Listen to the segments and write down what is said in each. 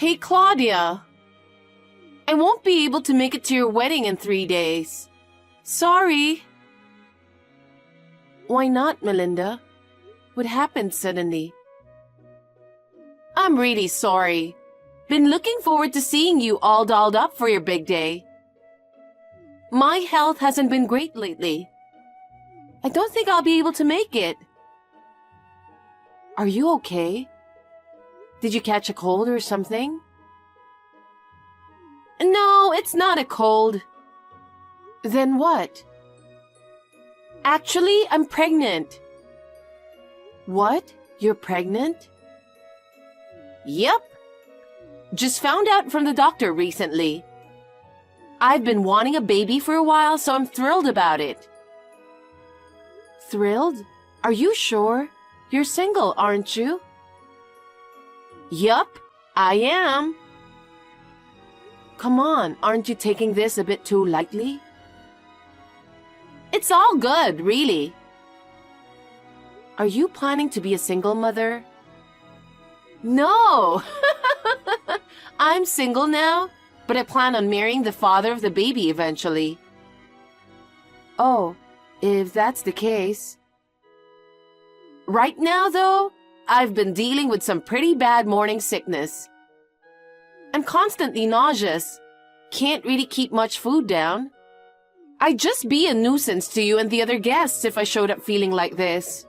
Hey, Claudia. I won't be able to make it to your wedding in 3 days. Sorry. Why not, Melinda? What happened suddenly? I'm really sorry. Been looking forward to seeing you all dolled up for your big day. My health hasn't been great lately. I don't think I'll be able to make it. Are you okay? Did you catch a cold or something? No, it's not a cold. Then what? Actually, I'm pregnant. What? You're pregnant? Yep. Just found out from the doctor recently. I've been wanting a baby for a while, so I'm thrilled about it. Thrilled? Are you sure? You're single, aren't you? Yup, I am. Come on, aren't you taking this a bit too lightly? It's all good, really. Are you planning to be a single mother? No! I'm single now, but I plan on marrying the father of the baby eventually. Oh, if that's the case. Right now, though, I've been dealing with some pretty bad morning sickness. I'm constantly nauseous. Can't really keep much food down. I'd just be a nuisance to you and the other guests if I showed up feeling like this.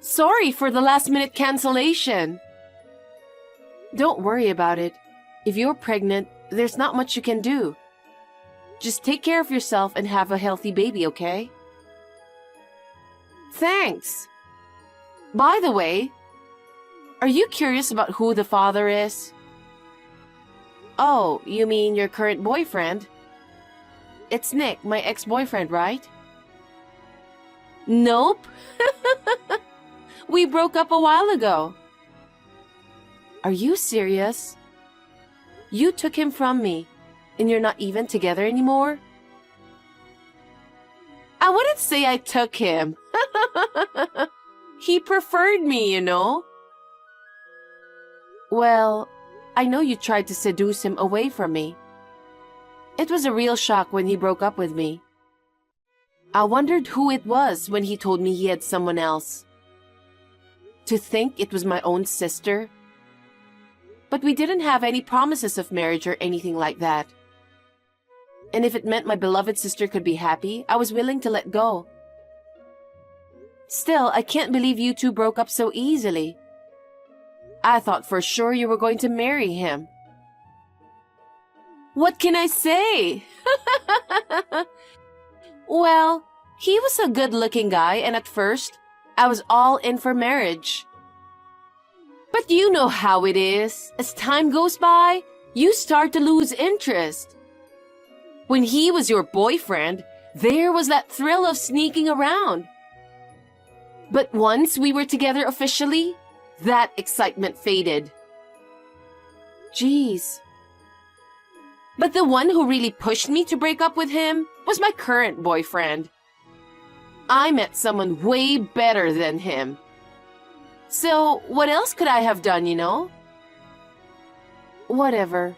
Sorry for the last-minute cancellation. Don't worry about it. If you're pregnant, there's not much you can do. Just take care of yourself and have a healthy baby, okay? Thanks. By the way, are you curious about who the father is? Oh, you mean your current boyfriend? It's Nick, my ex-boyfriend, right? Nope. We broke up a while ago. Are you serious? You took him from me, and you're not even together anymore? I wouldn't say I took him. He preferred me, you know. Well, I know you tried to seduce him away from me. It was a real shock when he broke up with me. I wondered who it was when he told me he had someone else. To think it was my own sister. But we didn't have any promises of marriage or anything like that. And if it meant my beloved sister could be happy, I was willing to let go. Still, I can't believe you two broke up so easily. I thought for sure you were going to marry him. What can I say? Well, he was a good-looking guy, and at first, I was all in for marriage. But you know how it is. As time goes by, you start to lose interest. When he was your boyfriend, there was that thrill of sneaking around. But once we were together officially, that excitement faded. Jeez. But the one who really pushed me to break up with him was my current boyfriend. I met someone way better than him. So, what else could I have done, you know? Whatever.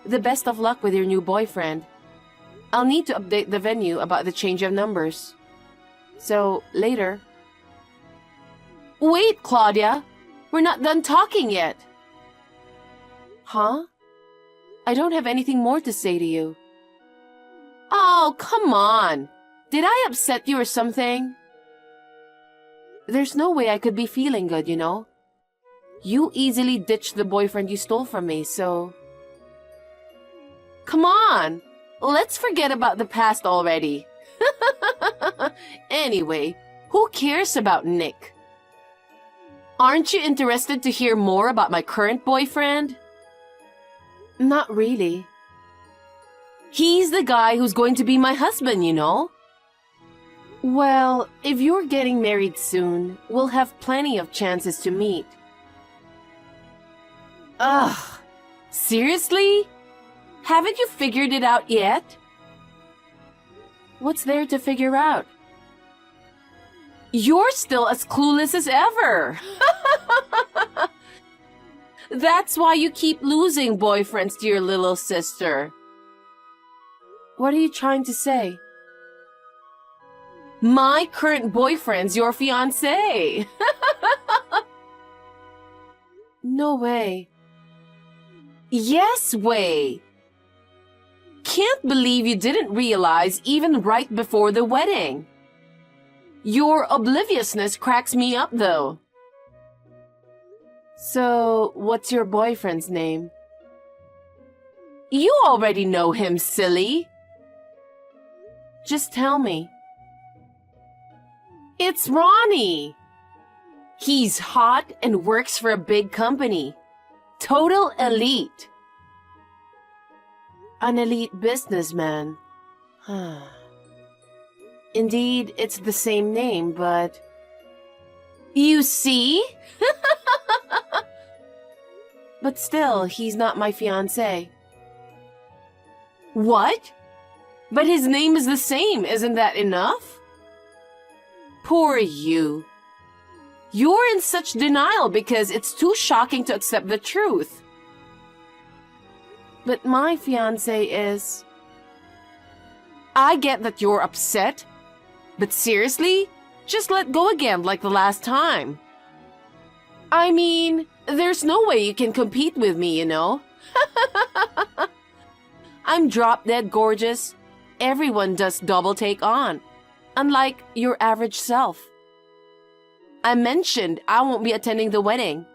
The best of luck with your new boyfriend. I'll need to update the venue about the change of numbers. So, later. Wait, Claudia! We're not done talking yet! Huh? I don't have anything more to say to you. Oh, come on! Did I upset you or something? There's no way I could be feeling good, you know? You easily ditched the boyfriend you stole from me, so... Come on! Let's forget about the past already. Anyway, who cares about Nick? Aren't you interested to hear more about my current boyfriend? Not really. He's the guy who's going to be my husband, you know? Well, if you're getting married soon, we'll have plenty of chances to meet. Ugh! Seriously? Haven't you figured it out yet? What's there to figure out? You're still as clueless as ever! That's why you keep losing boyfriends to your little sister. What are you trying to say? My current boyfriend's your fiancé. No way. Yes way. Can't believe you didn't realize even right before the wedding. Your obliviousness cracks me up though. So, what's your boyfriend's name? You already know him, silly. Just tell me. It's Ronnie. He's hot and works for a big company. Total elite. An elite businessman. Indeed, it's the same name, but... You see? But still, he's not my fiancé. What? But his name is the same, isn't that enough? Poor you. You're in such denial because it's too shocking to accept the truth. But my fiancé is... I get that you're upset, but seriously, just let go again like the last time. I mean, there's no way you can compete with me, you know? I'm drop-dead gorgeous. Everyone does double take on, unlike your average self. I mentioned I won't be attending the wedding.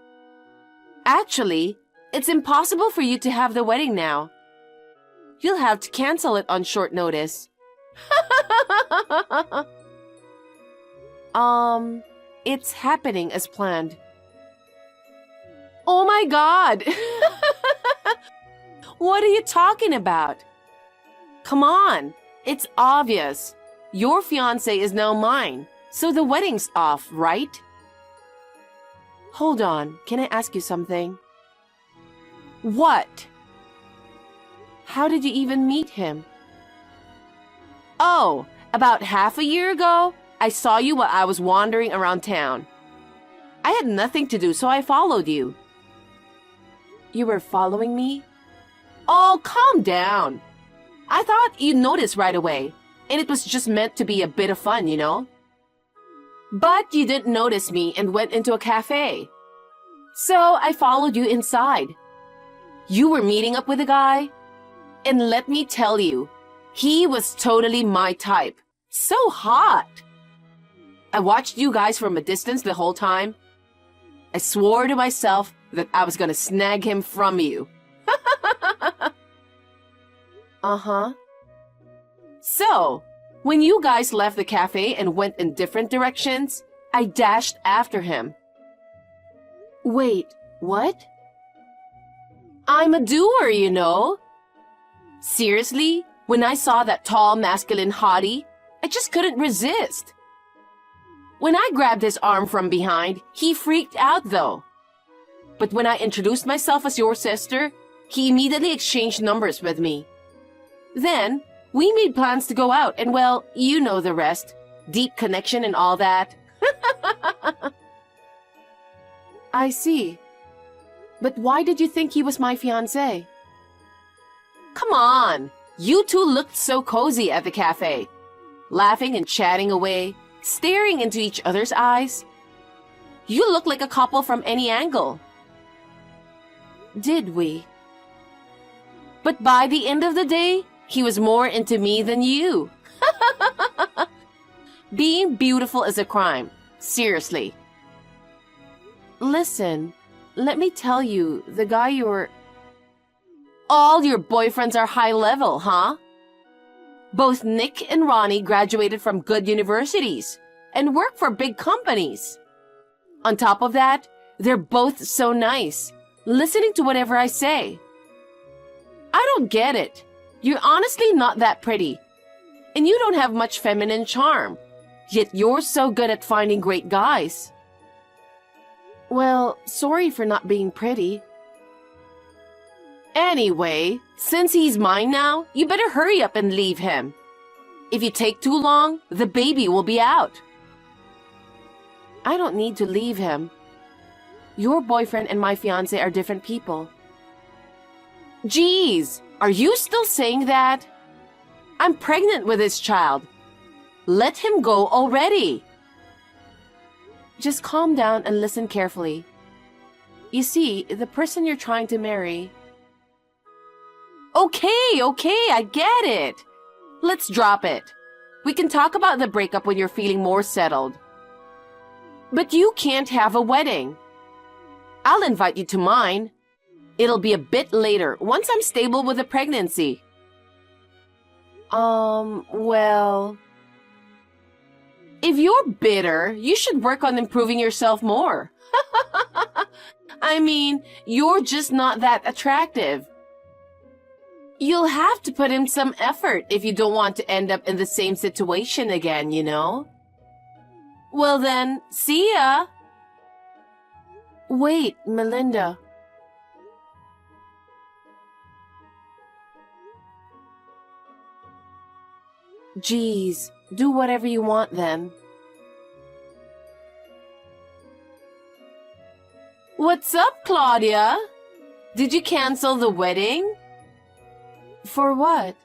Actually, it's impossible for you to have the wedding now. You'll have to cancel it on short notice. It's happening as planned. Oh my God! What are you talking about? Come on, it's obvious. Your fiancé is now mine, so the wedding's off, right? Hold on, can I ask you something? What? How did you even meet him? Oh, about half a year ago, I saw you while I was wandering around town. I had nothing to do, so I followed you. You were following me? Oh, calm down. I thought you'd notice right away, and it was just meant to be a bit of fun, you know? But you didn't notice me and went into a cafe. So I followed you inside. You were meeting up with a guy, and let me tell you, he was totally my type. So hot. I watched you guys from a distance the whole time. I swore to myself that I was gonna snag him from you. Uh-huh. So, when you guys left the cafe and went in different directions, I dashed after him. Wait, what? I'm a doer, you know. Seriously, when I saw that tall, masculine hottie, I just couldn't resist. When I grabbed his arm from behind, he freaked out though. But when I introduced myself as your sister, he immediately exchanged numbers with me. Then, we made plans to go out and, well, you know the rest. Deep connection and all that. I see. But why did you think he was my fiancé? Come on! You two looked so cozy at the cafe. Laughing and chatting away, staring into each other's eyes. You look like a couple from any angle. Did we? But by the end of the day, he was more into me than you. Being beautiful is a crime. Seriously. Listen, let me tell you, the guy you're... All your boyfriends are high level, huh? Both Nick and Ronnie graduated from good universities and work for big companies. On top of that, they're both so nice, listening to whatever I say. I don't get it. You're honestly not that pretty. And you don't have much feminine charm. Yet you're so good at finding great guys. Well, sorry for not being pretty. Anyway, since he's mine now, you better hurry up and leave him. If you take too long, the baby will be out. I don't need to leave him. Your boyfriend and my fiancé are different people. Geez, are you still saying that? I'm pregnant with his child. Let him go already. Just calm down and listen carefully. You see, the person you're trying to marry... Okay, I get it. Let's drop it. We can talk about the breakup when you're feeling more settled. But you can't have a wedding. I'll invite you to mine. It'll be a bit later, once I'm stable with the pregnancy. Well... If you're bitter, you should work on improving yourself more. I mean, you're just not that attractive. You'll have to put in some effort if you don't want to end up in the same situation again, you know? Well then, see ya! Wait, Melinda. Geez, do whatever you want then. What's up, Claudia? Did you cancel the wedding? For what?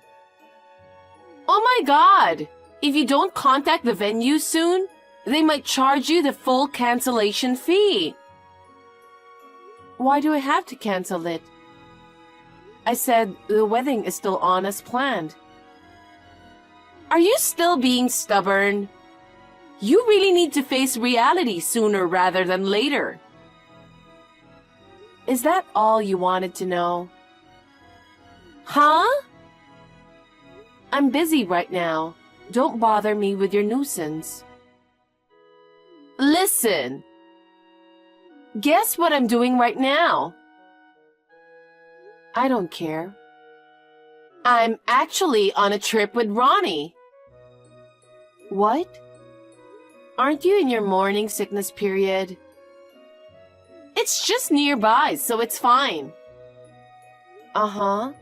Oh my God! If you don't contact the venue soon, they might charge you the full cancellation fee. Why do I have to cancel it? I said the wedding is still on as planned. Are you still being stubborn? You really need to face reality sooner rather than later. Is that all you wanted to know? Huh? I'm busy right now. Don't bother me with your nuisance. Listen. Guess what I'm doing right now? I don't care. I'm actually on a trip with Ronnie. What? Aren't you in your morning sickness period? It's just nearby, so it's fine. Uh-huh.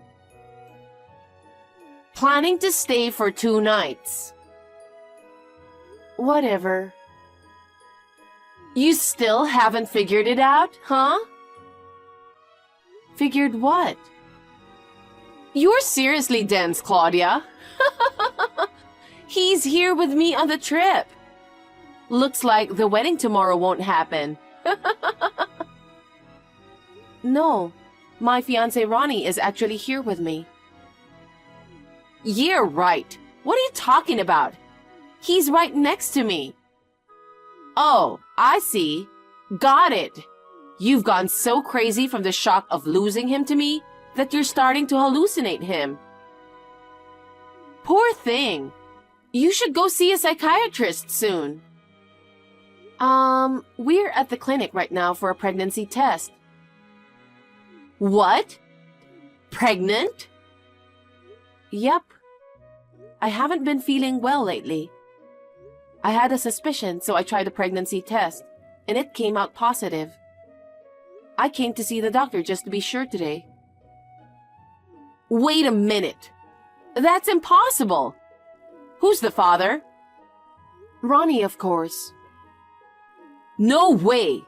Planning to stay for 2 nights. Whatever. You still haven't figured it out, huh? Figured what? You're seriously dense, Claudia. He's here with me on the trip. Looks like the wedding tomorrow won't happen. No, my fiancé Ronnie is actually here with me. Yeah, right. What are you talking about? He's right next to me. Oh, I see. Got it. You've gone so crazy from the shock of losing him to me that you're starting to hallucinate him. Poor thing. You should go see a psychiatrist soon. We're at the clinic right now for a pregnancy test. What? Pregnant? Yep. I haven't been feeling well lately. I had a suspicion, so I tried a pregnancy test, and it came out positive. I came to see the doctor just to be sure today. Wait a minute. That's impossible. Who's the father? Ronnie, of course. No way.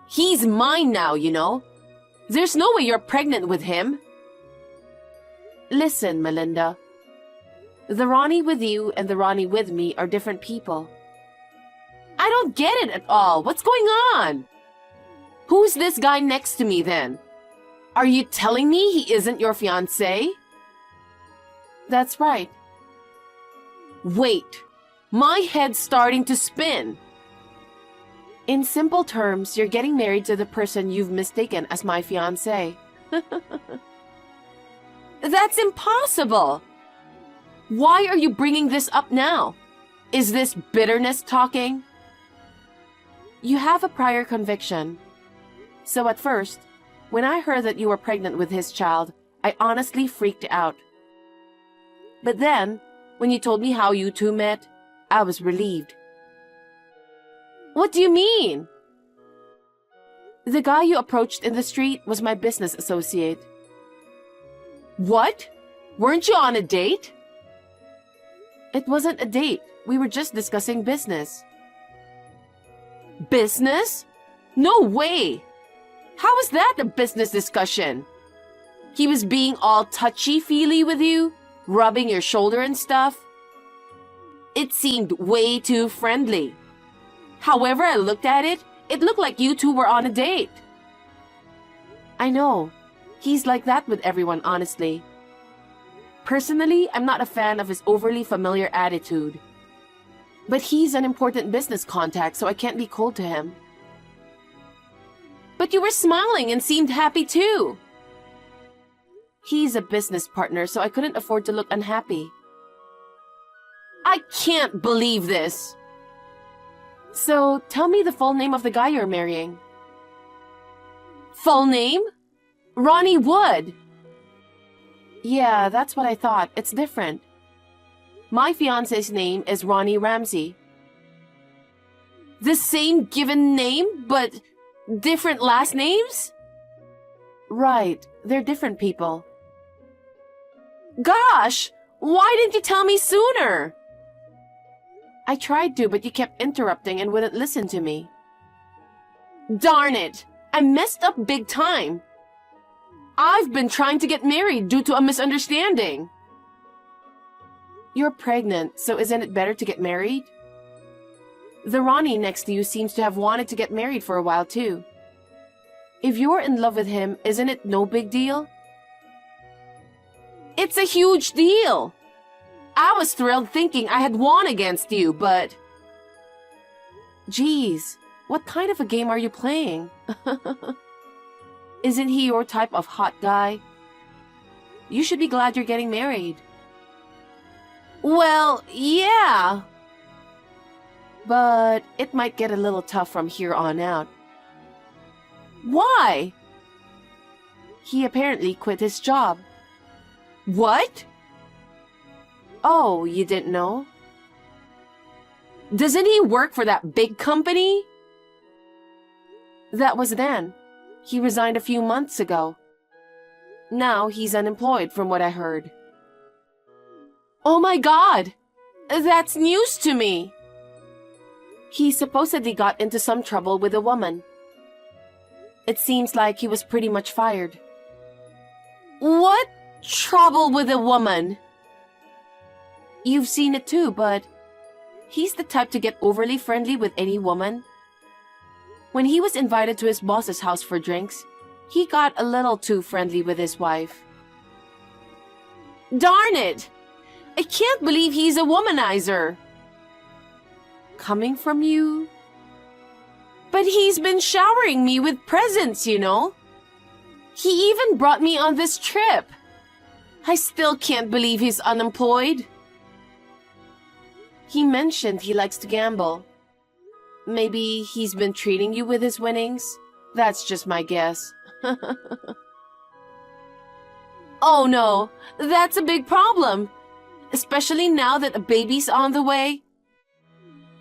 He's mine now, you know. There's no way you're pregnant with him. Listen, Melinda. The Ronnie with you and the Ronnie with me are different people. I don't get it at all. What's going on? Who's this guy next to me then? Are you telling me he isn't your fiancé? That's right. Wait, my head's starting to spin. In simple terms, you're getting married to the person you've mistaken as my fiancé. That's impossible! Why are you bringing this up now? Is this bitterness talking? You have a prior conviction. So at first, when I heard that you were pregnant with his child, I honestly freaked out. But then, when you told me how you two met, I was relieved. What do you mean? The guy you approached in the street was my business associate. What? Weren't you on a date? It wasn't a date. We were just discussing business. Business? No way! How is that a business discussion? He was being all touchy-feely with you, rubbing your shoulder and stuff. It seemed way too friendly. However I looked at it, it looked like you two were on a date. I know. He's like that with everyone, honestly. Personally, I'm not a fan of his overly familiar attitude. But he's an important business contact, so I can't be cold to him. But you were smiling and seemed happy too. He's a business partner, so I couldn't afford to look unhappy. I can't believe this. So, tell me the full name of the guy you're marrying. Full name? Ronnie Wood. Yeah, that's what I thought. It's different. My fiance's name is Ronnie Ramsey. The same given name, but different last names? Right, they're different people. Gosh, why didn't you tell me sooner? I tried to, but you kept interrupting and wouldn't listen to me. Darn it, I messed up big time. I've been trying to get married due to a misunderstanding. You're pregnant, so isn't it better to get married? The Ronnie next to you seems to have wanted to get married for a while too. If you're in love with him, isn't it no big deal? It's a huge deal. I was thrilled thinking I had won against you, but... Geez, what kind of a game are you playing? Isn't he your type of hot guy? You should be glad you're getting married. Well, yeah. But it might get a little tough from here on out. Why? He apparently quit his job. What? Oh, you didn't know? Doesn't he work for that big company? That was then. He resigned a few months ago. Now he's unemployed from what I heard. Oh my God! That's news to me! He supposedly got into some trouble with a woman. It seems like he was pretty much fired. What trouble with a woman? You've seen it too, but he's the type to get overly friendly with any woman. When he was invited to his boss's house for drinks, he got a little too friendly with his wife. Darn it! I can't believe he's a womanizer. Coming from you? But he's been showering me with presents, you know. He even brought me on this trip. I still can't believe he's unemployed. He mentioned he likes to gamble. Maybe he's been treating you with his winnings? That's just my guess. Oh no, that's a big problem. Especially now that a baby's on the way.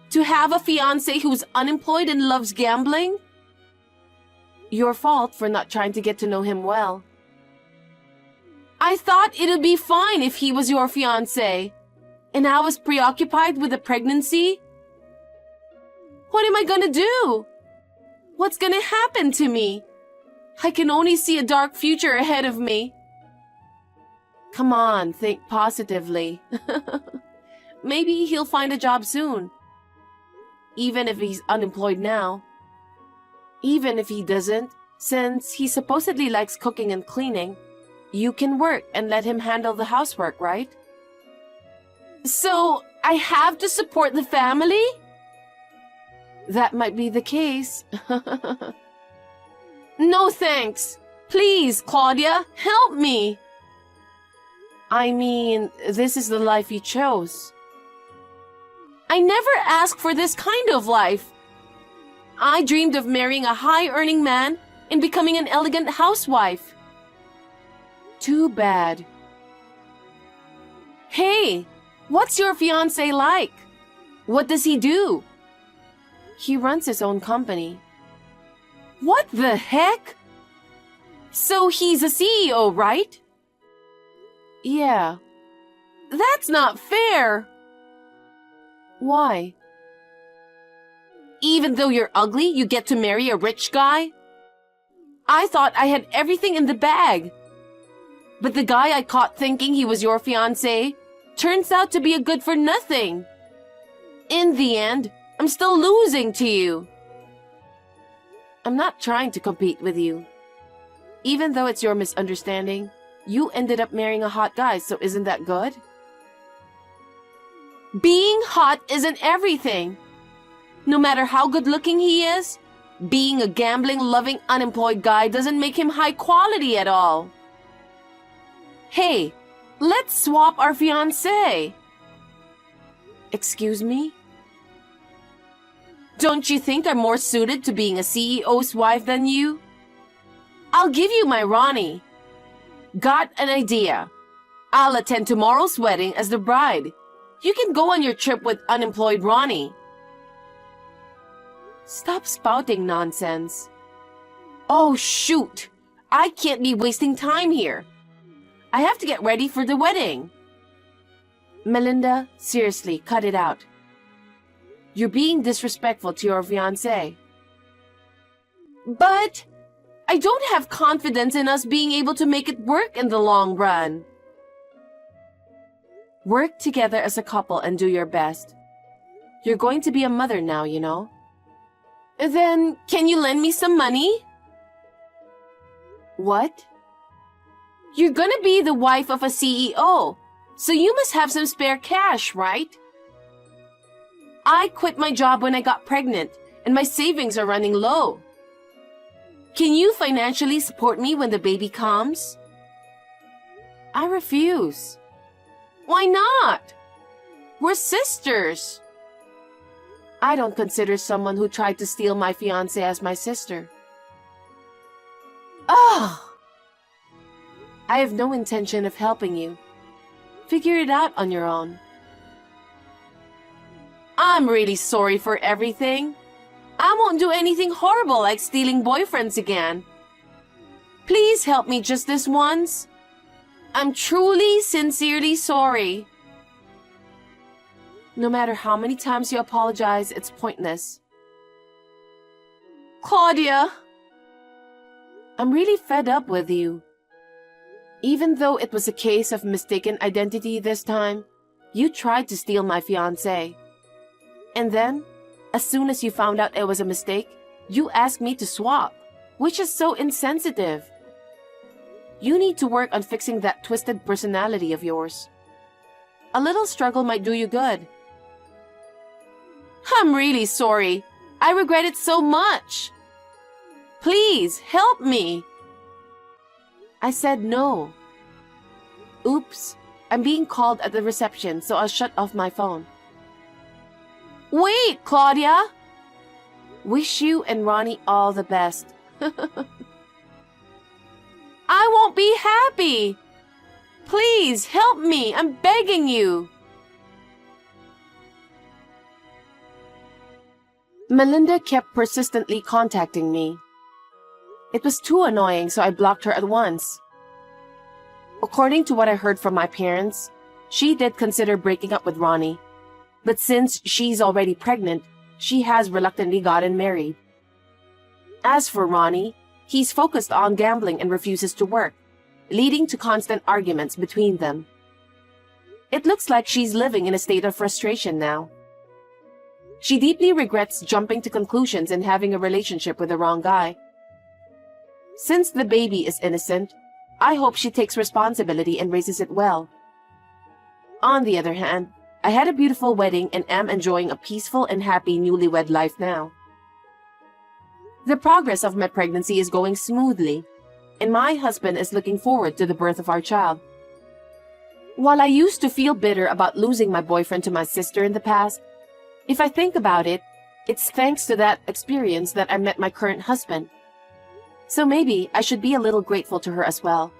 To have a fiance who's unemployed and loves gambling? Your fault for not trying to get to know him well. I thought it'd be fine if he was your fiance, and I was preoccupied with the pregnancy. What am I gonna do? What's gonna happen to me? I can only see a dark future ahead of me. Come on, think positively. Maybe he'll find a job soon. Even if he's unemployed now. Even if he doesn't, since he supposedly likes cooking and cleaning, you can work and let him handle the housework, right? So, I have to support the family? That might be the case. No thanks. Please, Claudia, help me. I mean, this is the life you chose. I never asked for this kind of life. I dreamed of marrying a high-earning man and becoming an elegant housewife. Too bad. Hey, what's your fiancé like? What does he do? He runs his own company. What the heck? So he's a CEO, right? Yeah. That's not fair. Why? Even though you're ugly, you get to marry a rich guy? I thought I had everything in the bag. But the guy I caught thinking he was your fiancé turns out to be a good-for-nothing. In the end, I'm still losing to you. I'm not trying to compete with you. Even though it's your misunderstanding, you ended up marrying a hot guy, so isn't that good? Being hot isn't everything. No matter how good-looking he is, being a gambling, loving, unemployed guy doesn't make him high quality at all. Hey, let's swap our fiancé. Excuse me? Don't you think I'm more suited to being a CEO's wife than you? I'll give you my Ronnie. Got an idea. I'll attend tomorrow's wedding as the bride. You can go on your trip with unemployed Ronnie. Stop spouting nonsense. Oh, shoot. I can't be wasting time here. I have to get ready for the wedding. Melinda, seriously, cut it out. You're being disrespectful to your fiancé. But I don't have confidence in us being able to make it work in the long run. Work together as a couple and do your best. You're going to be a mother now, you know. Then, can you lend me some money? What? You're gonna be the wife of a CEO, so you must have some spare cash, right? I quit my job when I got pregnant, and my savings are running low. Can you financially support me when the baby comes? I refuse. Why not? We're sisters. I don't consider someone who tried to steal my fiancé as my sister. Ugh! I have no intention of helping you. Figure it out on your own. I'm really sorry for everything. I won't do anything horrible like stealing boyfriends again. Please help me just this once. I'm truly, sincerely sorry. No matter how many times you apologize, it's pointless. Claudia! I'm really fed up with you. Even though it was a case of mistaken identity this time, you tried to steal my fiancé. And then, as soon as you found out it was a mistake, you asked me to swap, which is so insensitive. You need to work on fixing that twisted personality of yours. A little struggle might do you good. I'm really sorry. I regret it so much. Please, help me. I said no. Oops, I'm being called at the reception, so I'll shut off my phone. Wait, Claudia! Wish you and Ronnie all the best. I won't be happy! Please, help me! I'm begging you! Melinda kept persistently contacting me. It was too annoying, so I blocked her at once. According to what I heard from my parents, she did consider breaking up with Ronnie. But since she's already pregnant, she has reluctantly gotten married. As for Ronnie, he's focused on gambling and refuses to work, leading to constant arguments between them. It looks like she's living in a state of frustration now. She deeply regrets jumping to conclusions and having a relationship with the wrong guy. Since the baby is innocent, I hope she takes responsibility and raises it well. On the other hand, I had a beautiful wedding and am enjoying a peaceful and happy newlywed life now. The progress of my pregnancy is going smoothly, and my husband is looking forward to the birth of our child. While I used to feel bitter about losing my boyfriend to my sister in the past, if I think about it, it's thanks to that experience that I met my current husband. So maybe I should be a little grateful to her as well.